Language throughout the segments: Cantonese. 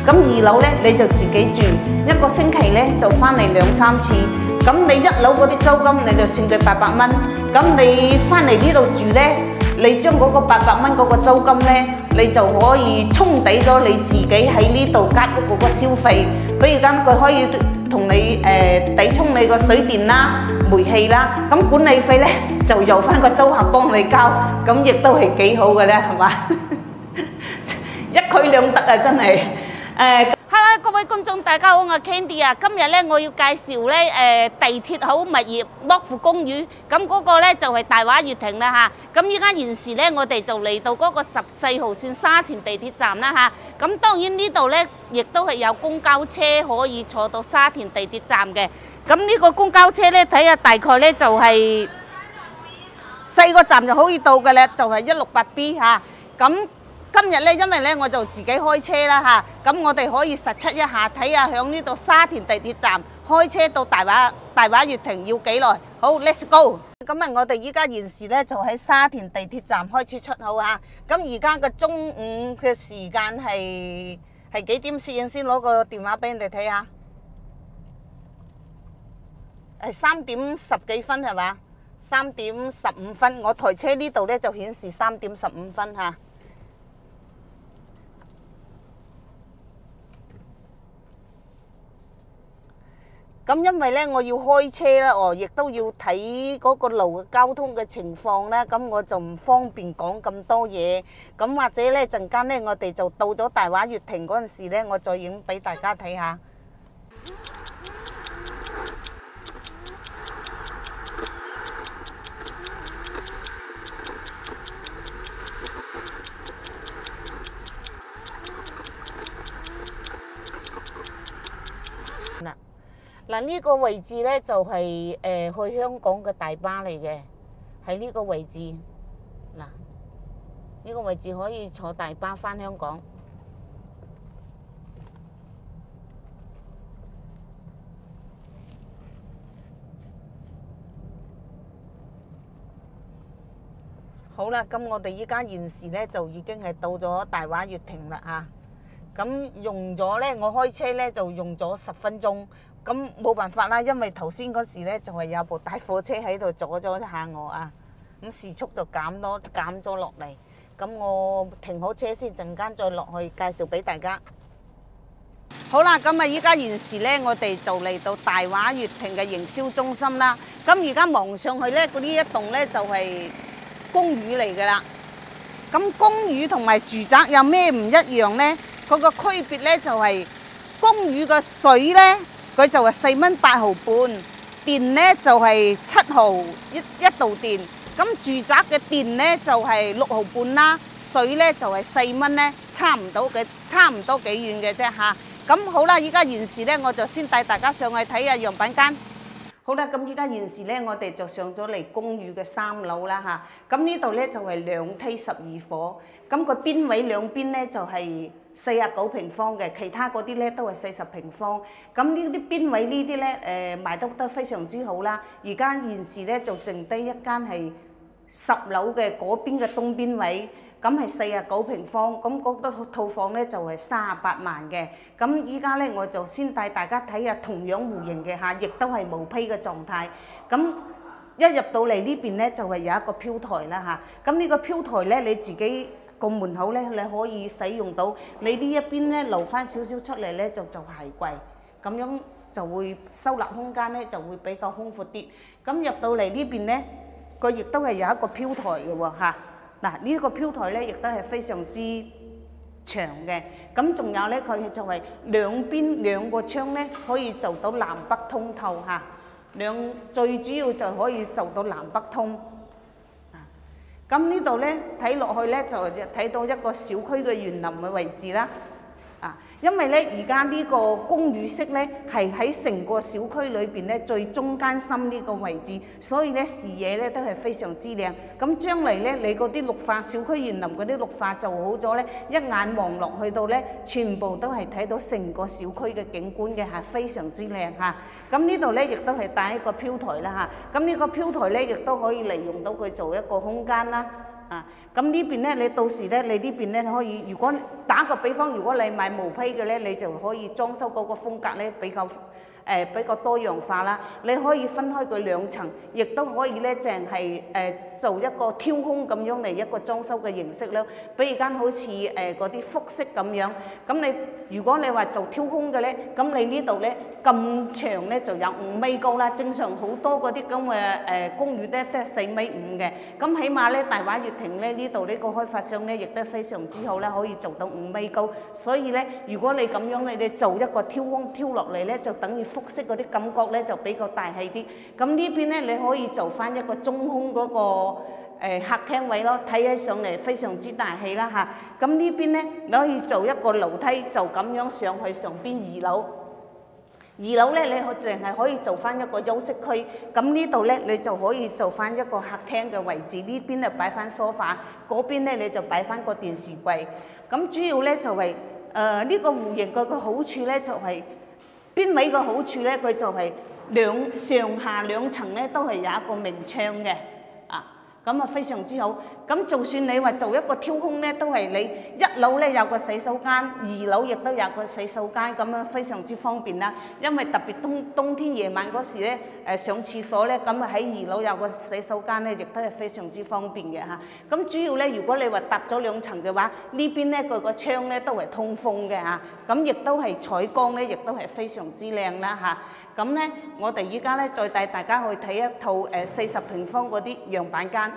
咁2樓咧你就自己住，一個星期咧就翻嚟2、3次。咁你1樓嗰啲租金你就算佢800蚊，咁你翻嚟呢度住咧，你將嗰個800蚊嗰個租金咧，你就可以沖抵咗你自己喺呢度間屋嗰個消費。比如間佢可以同你抵沖你個水電啦、煤氣啦，咁管理費咧就由翻個租客幫你交，咁亦都係幾好嘅咧，係嘛？一舉兩得啊，真係。Hello 各位觀眾，大家好，我係 Candy 啊。今日咧我要介紹咧地鐵口物業樂富公寓，咁嗰個咧就係大話月亭啦嚇。咁依家現時咧我哋就嚟到嗰個14號線沙田地鐵站啦嚇。咁當然呢度咧亦都係有公交車可以坐到沙田地鐵站嘅。咁呢個公交車咧睇下大概咧就係4個站就可以到嘅咧，就係168B 嚇。咁今日咧，因為咧我就自己開車啦嚇，咁我哋可以實測一下，睇下響呢度沙田地鐵站開車到大話月亭要幾耐？好 ，Let's go！ 咁啊，我哋依家現時咧就喺沙田地鐵站開始出口啊。咁而家嘅中午嘅時間係幾點先？先攞個電話俾人哋睇下，係3點10幾分係嘛？3點15分，我台車呢度咧就顯示3點15分嚇。咁因為咧我要開車啦，亦都要睇嗰個路嘅交通嘅情況啦，咁我就唔方便講咁多嘢。咁或者咧陣間咧我哋就到咗大話月亭嗰陣時咧，我再影俾大家睇下。嗱，呢個位置咧就係去香港嘅大巴嚟嘅，喺呢個位置。嗱，呢個位置可以坐大巴返香港。好啦，咁我哋依家現時咧就已經係到咗大話月亭啦嚇。咁用咗咧，我開車咧就用咗10分鐘。咁冇辦法啦，因為頭先嗰時咧就係有部大貨車喺度阻咗一下我啊，咁時速就減咗落嚟。咁我停好車先，陣間再落去介紹俾大家。好啦，咁啊依家現時咧，我哋就嚟到大話月亭嘅營銷中心啦。咁而家望上去咧，嗰呢一棟咧就係公寓嚟㗎啦。咁公寓同埋住宅有咩唔一樣咧？嗰個區別咧就係公寓嘅水咧，佢就係4蚊8毫半，電咧就係7毫一度電。咁住宅嘅電咧就係6毫半啦，水咧就係4蚊咧，差唔多幾遠嘅啫嚇。咁好啦，依家現時咧我就先帶大家上去睇下樣品間。好啦，咁依家現時咧我哋就上咗嚟公寓嘅3樓啦嚇。咁呢度咧就係2梯12伙，咁個邊位兩邊咧就係49平方嘅，其他嗰啲咧都係40平方。咁呢啲邊位呢啲咧賣得非常之好啦。而家現時咧就剩低一間係10樓嘅嗰邊嘅東邊位，咁係49平方。咁嗰個套房咧就係38萬嘅。咁依家咧我就先帶大家睇下同樣戶型嘅嚇，亦都係無批嘅狀態。咁一入到嚟呢邊咧就係有一個飄台啦嚇。咁呢個飄台咧你自己個門口咧，你可以使用到。你呢一邊咧留翻少少出嚟咧，就做鞋櫃，咁樣就會收納空間咧就會比較空闊啲。咁入到嚟呢邊咧，佢亦都係有一個飄台嘅喎嚇。嗱，呢個飄台咧亦都係非常之長嘅。咁仲有咧，佢就係兩邊2個窗咧可以做到南北通透嚇。最主要就可以做到南北通。咁呢度咧睇落去咧就睇到一個小區嘅園林嘅位置啦。因為咧而家呢個公寓式咧係喺成個小區裏邊咧最中間心呢個位置，所以咧視野咧都係非常之靚。咁將嚟咧你嗰啲綠化小區園林嗰啲綠化做好咗咧，一眼望落去到咧全部都係睇到成個小區嘅景觀嘅，係非常之靚嚇。咁呢度咧亦都係帶一個飄台啦嚇。咁呢個飄台咧亦都可以利用到佢做一個空間啦。啊。咁呢邊咧，你到時咧，你呢邊咧可以，如果打個比方，如果你買毛坯嘅咧，你就可以裝修嗰個風格咧比較多樣化啦。你可以分開佢兩層，亦都可以咧淨係做一個挑空咁樣嚟一個裝修嘅形式啦。比如間好似嗰啲複式咁樣，咁你如果你話做挑空嘅咧，咁你呢度咧咁長咧就有5米高啦。正常好多嗰啲咁嘅公寓咧都係4.5米嘅，咁起碼咧大話月亭咧呢度呢個開發商咧亦都非常之好啦，可以做到5米高。所以咧，如果你咁樣你哋做一個挑空挑落嚟咧，就等於複式嗰啲感覺咧就比較大氣啲。咁呢邊咧你可以做翻一個中空嗰個客廳位咯，睇起上嚟非常之大氣啦嚇。咁呢邊咧你可以做一個樓梯，就咁樣上去上邊2樓。2樓咧，你淨係可以做翻一個休息區。咁呢度咧，你就可以做翻一個客廳嘅位置。呢邊咧擺翻梳化，嗰邊咧你就擺翻個電視櫃。咁主要咧就係呢個戶型個好處咧就係邊位嘅好處咧，佢就係上下兩層咧都係有一個明窗嘅。咁啊非常之好，咁就算你話做一個挑空咧，都係你1樓咧有個洗手間，2樓亦都有個洗手間，咁樣非常之方便啦。因為特別冬天夜晚嗰時咧，上廁所咧，咁啊喺2樓有個洗手間咧，亦都係非常之方便嘅嚇。咁主要咧，如果你話搭咗2層嘅話，呢邊咧佢個窗咧都係通風嘅嚇，咁亦都係採光咧，亦都係非常之靚啦嚇。咁咧，我哋依家咧再帶大家去睇一套40平方嗰啲樣板間。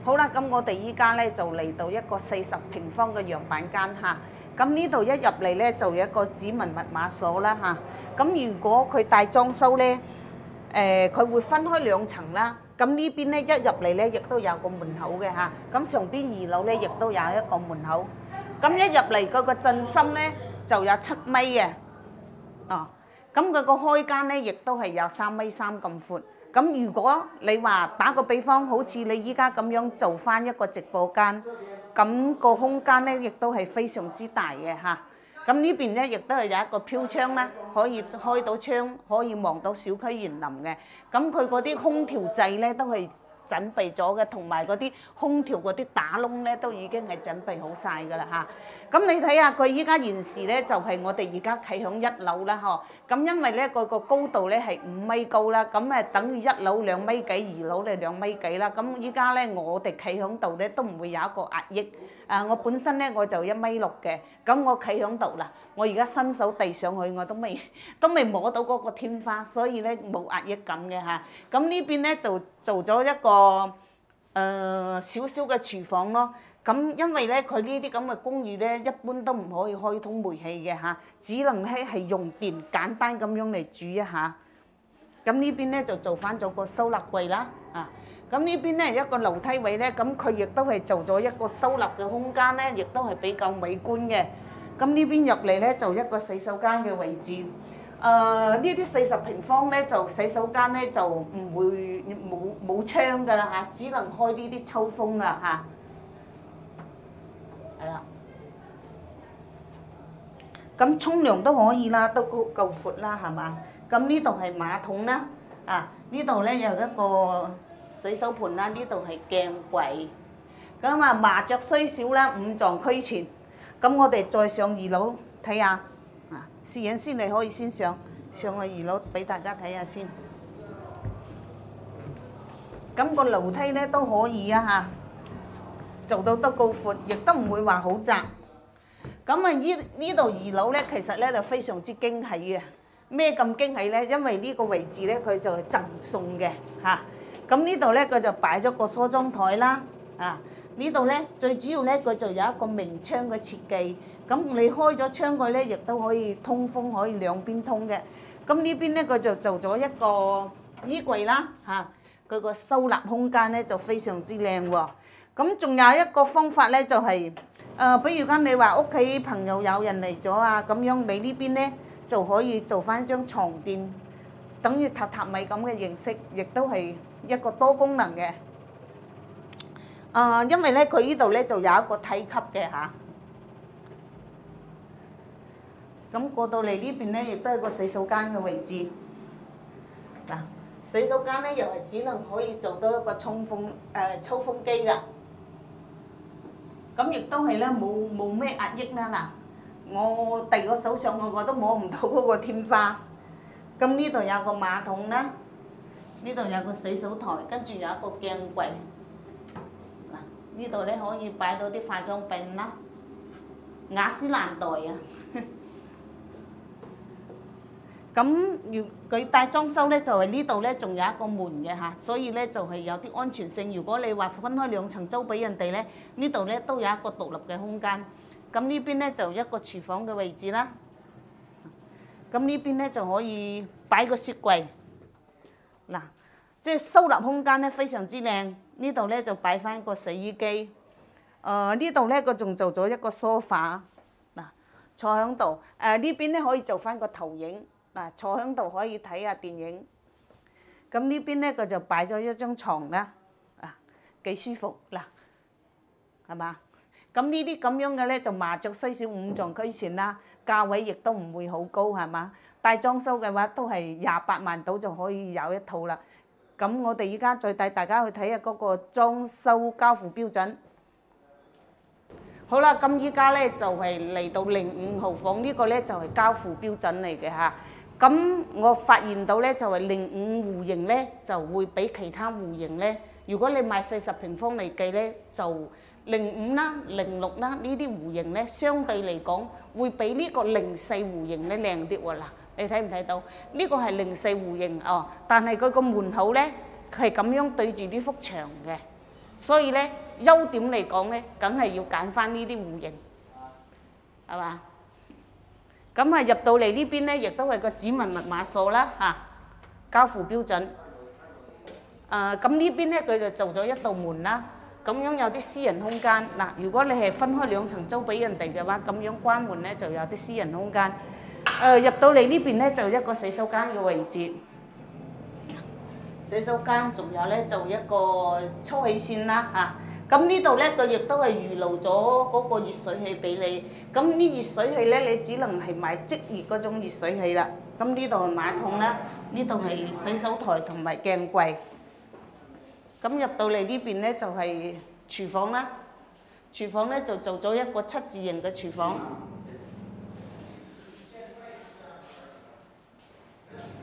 好啦，咁我哋依家咧就嚟到一個40平方嘅樣板間嚇。咁呢度一入嚟咧就有一個指紋密碼鎖啦嚇。咁如果佢大裝修咧，佢會分開2層啦。咁呢邊咧一入嚟咧亦都有個門口嘅嚇。咁上邊2樓咧亦都有一個門口。咁一入嚟嗰個進深咧就有7米嘅，咁佢個開間咧亦都係有3.3米咁闊。咁如果你話打個比方，好似你依家咁樣做翻一個直播間，咁個空間咧亦都係非常之大嘅嚇。咁呢邊咧亦都係有一個飄窗啦，可以開到窗，可以望到小區園林嘅。咁佢嗰啲空調掣咧都係準備咗嘅，同埋嗰啲空調嗰啲打窿咧都已經係準備好晒㗎啦嚇。咁你睇下佢依家現時咧就係我哋而家企響1樓啦嗬。咁因為咧個高度咧係5米高啦，咁誒等於1樓2米幾，2樓咧2米幾啦。咁依家咧我哋企響度咧都唔會有一個壓抑。我本身咧我就1.6米嘅，咁我企響度啦，我而家伸手遞上去我都未摸到嗰個天花，所以咧冇壓抑感嘅嚇。咁呢邊咧就做咗一個少少嘅廚房咯。咁因為咧佢呢啲咁嘅公寓咧，一般都唔可以開通煤氣嘅嚇，只能係用電簡單咁樣嚟煮一下。咁呢邊咧就做翻咗個收納櫃啦，咁呢邊咧一個樓梯位咧，咁佢亦都係做咗一個收納嘅空間咧，亦都係比較美觀嘅。咁呢邊入嚟咧就一個洗手間嘅位置。呢啲40平方咧就洗手間咧就唔會冇窗㗎啦嚇，只能開呢啲抽風啦嚇。係啦，咁沖涼都可以啦，都夠闊啦，係嘛？咁呢度係馬桶啦，呢度咧有一個洗手盆啦，呢度係鏡櫃。咁啊麻雀雖小啦，5臟俱全。咁我哋再上2樓睇下，攝影師你可以先上去2樓俾大家睇下先。咁個樓梯咧都可以啊嚇。做到都夠闊，亦都唔會話好窄。咁啊，呢度2樓咧，其實咧就非常之驚喜嘅。咩咁驚喜咧？因為呢個位置咧，佢就係贈送嘅嚇。咁呢度咧，佢就擺咗個梳妝台啦。呢度咧最主要咧，佢就有一個明窗嘅設計。咁你開咗窗佢咧，亦都可以通風，可以兩邊通嘅。咁呢邊咧，佢就做咗一個衣櫃啦嚇。佢個收納空間咧就非常之靚喎。咁仲有一個方法咧，就係比如講你話屋企朋友有人嚟咗啊，咁樣你呢邊咧就可以做翻張床墊，等於榻榻米咁嘅形式，亦都係一個多功能嘅。因為咧佢呢度咧就有一個梯級嘅嚇。咁過到嚟呢邊咧，亦都係個洗手間嘅位置。嗱，洗手間咧又係只能可以做到一個抽風機啦。咁亦都係咧冇咩壓抑啦嗱，我遞個手上去我都摸唔到嗰個天花。咁呢度有個馬桶啦，呢度有個洗手台，跟住有一個鏡櫃。嗱，呢度咧可以擺到啲化妝品啦，雅詩蘭黛啊。咁佢帶裝修咧，就係呢度咧仲有一個門嘅嚇，所以咧就係有啲安全性。如果你話分開兩層租俾人哋咧，呢度咧都有一個獨立嘅空間。咁呢邊咧就一個廚房嘅位置啦。咁呢邊咧就可以擺個雪櫃。嗱，即係收納空間咧非常之靚。呢度咧就擺翻個洗衣機。呢度咧佢仲做咗一個梳化，嗱坐喺度。呢邊咧可以做翻個投影。嗱，坐喺度可以睇下電影。咁呢邊咧佢就擺咗一張床啦，幾舒服嗱，係嘛？咁呢啲咁樣嘅咧就麻雀雖小五臟俱全啦，價位亦都唔會好高係嘛？帶裝修嘅話都係28萬到就可以有一套啦。咁我哋依家再帶大家去睇下嗰個裝修交付標準。好啦，咁依家咧就係嚟到05號房，呢個咧就係交付標準嚟嘅嚇。咁我發現到咧就係05戶型咧就會比其他戶型咧，如果你買40平方嚟計咧，就05啦、06啦呢啲戶型咧，相對嚟講會比呢個04戶型咧靚啲喎嗱，你睇唔睇到？呢個係04戶型哦，但係佢個門口咧係咁樣對住呢幅牆嘅，所以咧優點嚟講咧，梗係要揀翻呢啲戶型，係嘛？咁入到嚟呢邊咧，亦都係個指紋密碼鎖啦嚇，交付標準。咁呢邊咧佢就做咗一道門啦，咁樣有啲私人空間。嗱，如果你係分開兩層租俾人哋嘅話，咁樣關門咧就有啲私人空間。入到嚟呢邊咧就一個洗手間嘅位置，洗手間仲有咧就一個抽氣扇啦嚇。咁呢度咧，佢亦都係預留咗嗰個熱水器俾你。咁呢熱水器咧，你只能係買即熱嗰種熱水器啦。咁呢度係馬桶啦，呢度係洗手台同埋鏡櫃。咁入到嚟呢邊咧就係廚房啦。廚房咧就做咗一個7字形嘅廚房。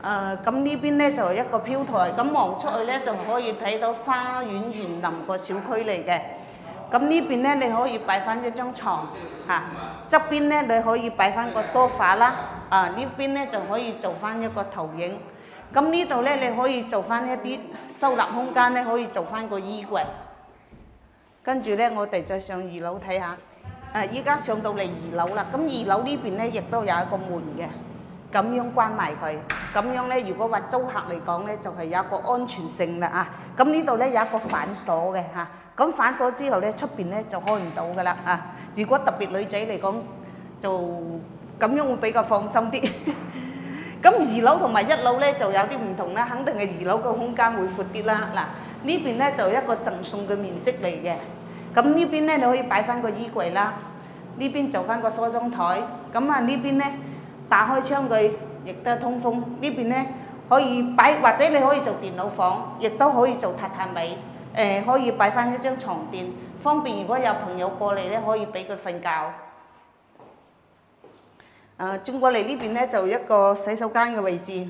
咁呢邊咧就係一個飄台，咁望出去咧就可以睇到花園園林個小區嚟嘅。咁呢邊咧你可以擺翻一張床嚇，側邊咧你可以擺翻個梳化啦。呢邊咧就可以做翻一個投影。咁呢度咧你可以做翻一啲收納空間咧，可以做翻個衣櫃。跟住咧我哋再上2樓睇下。依家上到嚟2樓啦，咁2樓呢邊咧亦都有一個門嘅。咁樣關埋佢，咁樣咧，如果話租客嚟講咧，就係有一個安全性啦啊！咁呢度咧有一個反鎖嘅嚇，咁反鎖之後咧，出邊咧就開唔到噶啦啊！如果特別女仔嚟講，就咁樣會比較放心啲。咁2樓同埋1樓咧就有啲唔同啦，肯定係2樓個空間會闊啲啦。嗱，呢邊咧就一個贈送嘅面積嚟嘅，咁呢邊咧你可以擺翻個衣櫃啦，呢邊就翻個梳妝台，咁呢邊咧。打開窗佢亦都係通風，呢邊咧可以擺，或者你可以做電腦房，亦都可以做榻榻米，可以擺翻一張床墊，方便如果有朋友過嚟咧，可以俾佢瞓覺。轉過嚟呢邊咧就一個洗手間嘅位置，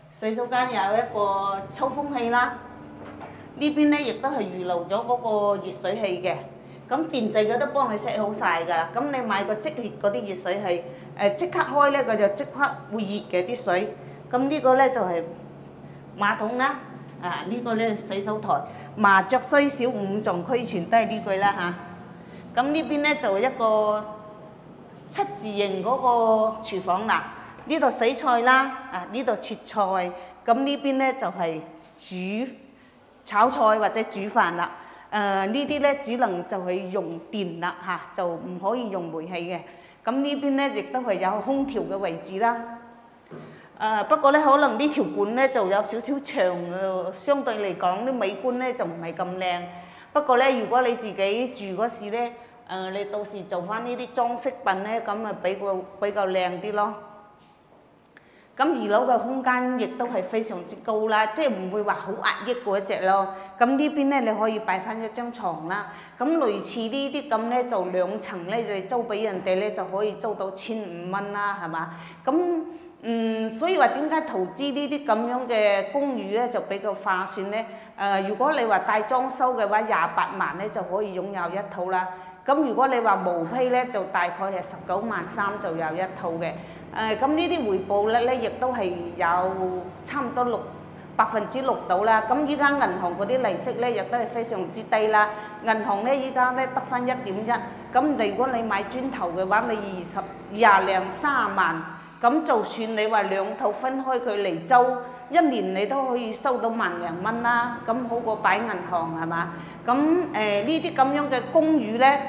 洗手間有一個抽風器啦，呢邊咧亦都係預留咗嗰個熱水器嘅。咁電掣佢都幫你 set 好晒㗎，咁你買個即熱嗰啲熱水器，即刻開咧佢就即刻會熱嘅啲水。咁呢個咧就係馬桶啦，呢個咧洗手台。麻雀雖小五臟俱全都係呢句啦嚇。咁呢邊咧就一個7字形嗰個廚房啦，呢度洗菜啦，呢度切菜。咁呢邊咧就係炒菜或者煮飯啦。呢啲咧只能就係用電啦嚇，就唔可以用煤氣嘅。咁呢邊咧亦都係有空調嘅位置啦。不過咧可能呢條管咧就有少少長，相對嚟講啲美觀咧就唔係咁靚。不過咧如果你自己住嗰時咧，你到時做翻呢啲裝飾品咧，咁啊比較靚啲咯。咁二樓嘅空間亦都係非常之高啦，即係唔會話好壓抑嗰一隻咯。咁呢邊咧你可以擺翻一張床啦。咁類似呢啲咁咧就2層咧，你租俾人哋咧就可以租到1500蚊啦，係嘛？咁所以話點解投資呢啲咁樣嘅公寓咧就比較划算咧？如果你話帶裝修嘅話，28萬咧就可以擁有一套啦。咁如果你話毛坯咧，就大概係19萬3就有一套嘅。咁呢啲回報率咧，亦都係有差唔多6%到啦。咁依家銀行嗰啲利息咧，亦都係非常之低啦。銀行咧依家咧得翻1.1，咁如果你買磚頭嘅話，你20零30萬，咁就算你話2套分開佢嚟租，1年你都可以收到萬零蚊啦。咁好過擺銀行係嘛？咁呢啲咁樣嘅公寓咧，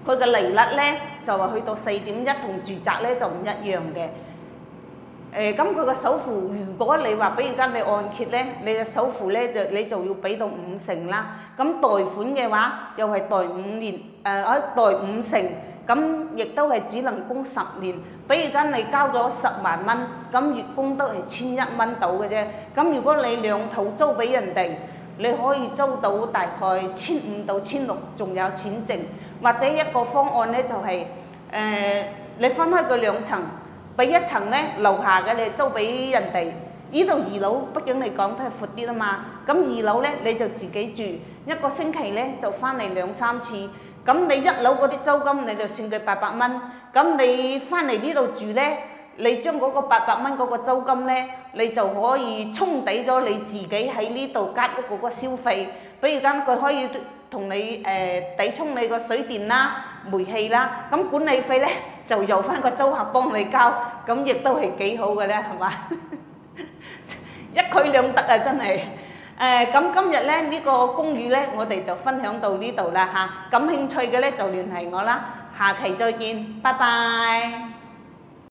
佢嘅利率咧就話去到4.1，同住宅咧就唔一樣嘅。咁佢個首付，如果你話比如間你按揭咧，你嘅首付咧你就要俾到50%啦。咁貸款嘅話又係貸5年，貸50%，咁亦都係只能供10年。比如間你交咗10萬蚊，咁月供都係1100蚊到嘅啫。咁如果你2套租俾人哋，你可以租到大概1500到1600，仲有錢剩。或者一個方案咧就係你分開佢2層，俾1層咧樓下嘅你租俾人哋。呢度2樓畢竟嚟講都係闊啲啦嘛。咁2樓咧你就自己住，一個星期咧就翻嚟2-3次。咁你1樓嗰啲租金你就算佢800蚊，咁你翻嚟呢度住咧，你將嗰個800蚊嗰個租金咧，你就可以沖抵咗你自己喺呢度間屋嗰個消費。比如間佢可以同你抵充你個水電啦、煤氣啦，咁管理費咧就由翻個租客幫你交，咁亦都係幾好嘅咧，係嘛？一舉兩得啊，真係。咁今日咧呢個公寓咧，我哋就分享到呢度啦嚇。感興趣嘅咧就聯繫我啦，下期再見，拜拜。